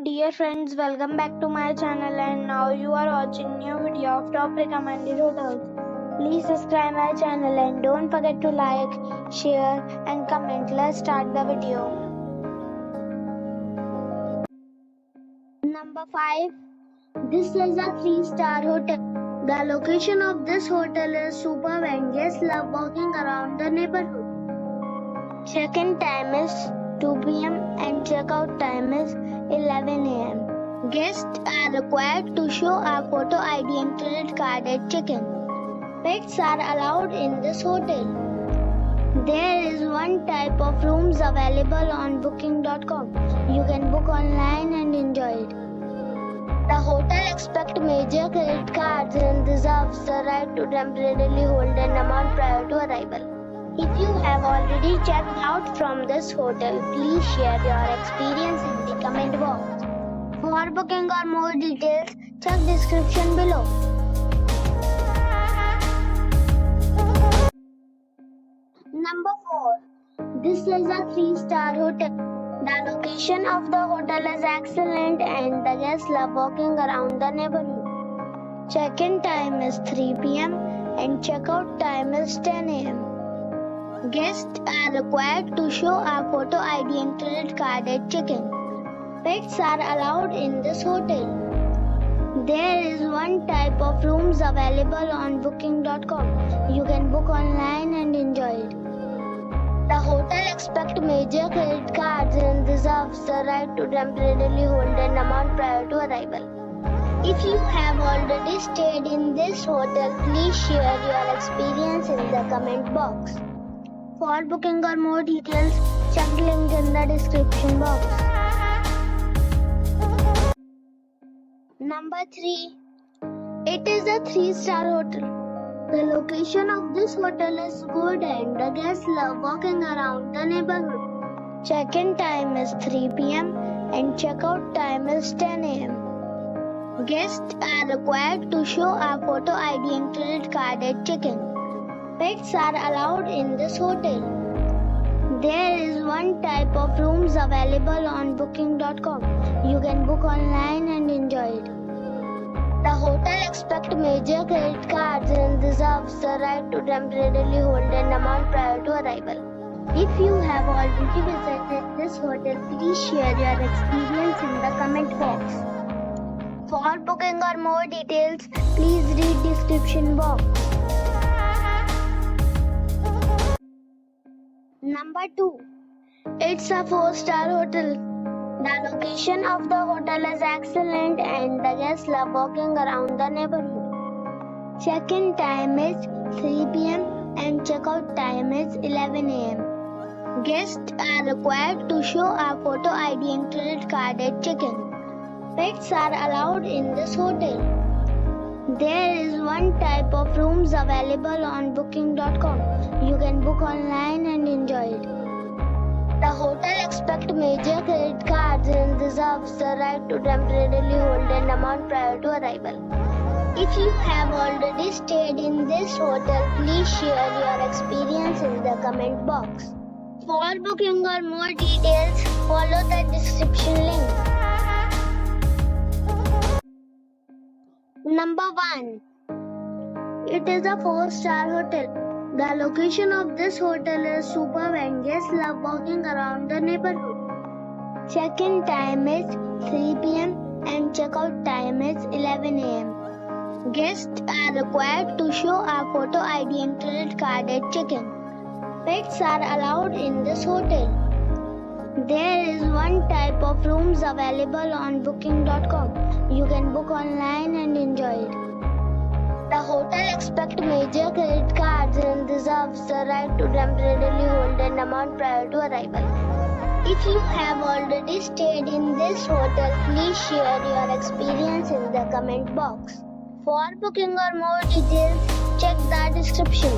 Dear friends, welcome back to my channel and now you are watching new video of top recommended hotels. Please subscribe my channel and don't forget to like, share and comment. Let's start the video. Number 5. This is a 3-star hotel. The location of this hotel is superb and guests love walking around the neighborhood. Check-in time is 2 p.m. and check-out time is 11 a.m. Guests are required to show a photo ID and credit card at check-in. Pets are allowed in this hotel. There is one type of rooms available on booking.com. You can book online and enjoy it. The hotel expects major credit cards and reserves the right to temporarily hold an amount prior to arrival. If you have already checked out from this hotel, please share your experience in the comment box. For booking or more details, check description below. Number 4. This is a 3-star hotel. The location of the hotel is excellent and the guests love walking around the neighborhood. Check-in time is 3 p.m. and check-out time is 10 a.m. Guests are required to show a photo ID and credit card at check-in. Pets are allowed in this hotel. There is one type of rooms available on booking.com. You can book online and enjoy it. The hotel expects major credit cards and reserves the right to temporarily hold an amount prior to arrival. If you have already stayed in this hotel, please share your experience in the comment box. For booking or more details, check the link in the description box. Number 3. It is a 3-star hotel. The location of this hotel is good and the guests love walking around the neighborhood. Check-in time is 3 p.m. and check-out time is 10 a.m. Guests are required to show a photo ID and credit card at check-in. Pets are allowed in this hotel. There is one type of rooms available on booking.com. You can book online and enjoy it. The hotel expects major credit cards and reserves the right to temporarily hold an amount prior to arrival. If you have already visited this hotel, please share your experience in the comment box. For booking or more details, please read description box. Number 2. It's a 4-star hotel. The location of the hotel is excellent and the guests love walking around the neighborhood. Check-in time is 3 p.m. and check-out time is 11 a.m. Guests are required to show a photo ID and credit card at check-in. Pets are allowed in this hotel. There is one type of rooms available on booking.com. You can book online and enjoy it. The hotel expects major credit cards and reserves the right to temporarily hold an amount prior to arrival. If you have already stayed in this hotel, please share your experience in the comment box. For booking or more details, follow the description link. Number 1. It is a 4-star hotel. The location of this hotel is superb and guests love walking around the neighborhood. Check-in time is 3 p.m. and check-out time is 11 a.m. Guests are required to show a photo ID and credit card at check-in. Pets are allowed in this hotel. There is one type of rooms available on booking.com. You can book online and enjoy it. The hotel expects major credit cards and reserves the right to temporarily hold an amount prior to arrival. If you have already stayed in this hotel, please share your experience in the comment box. For booking or more details, check the description.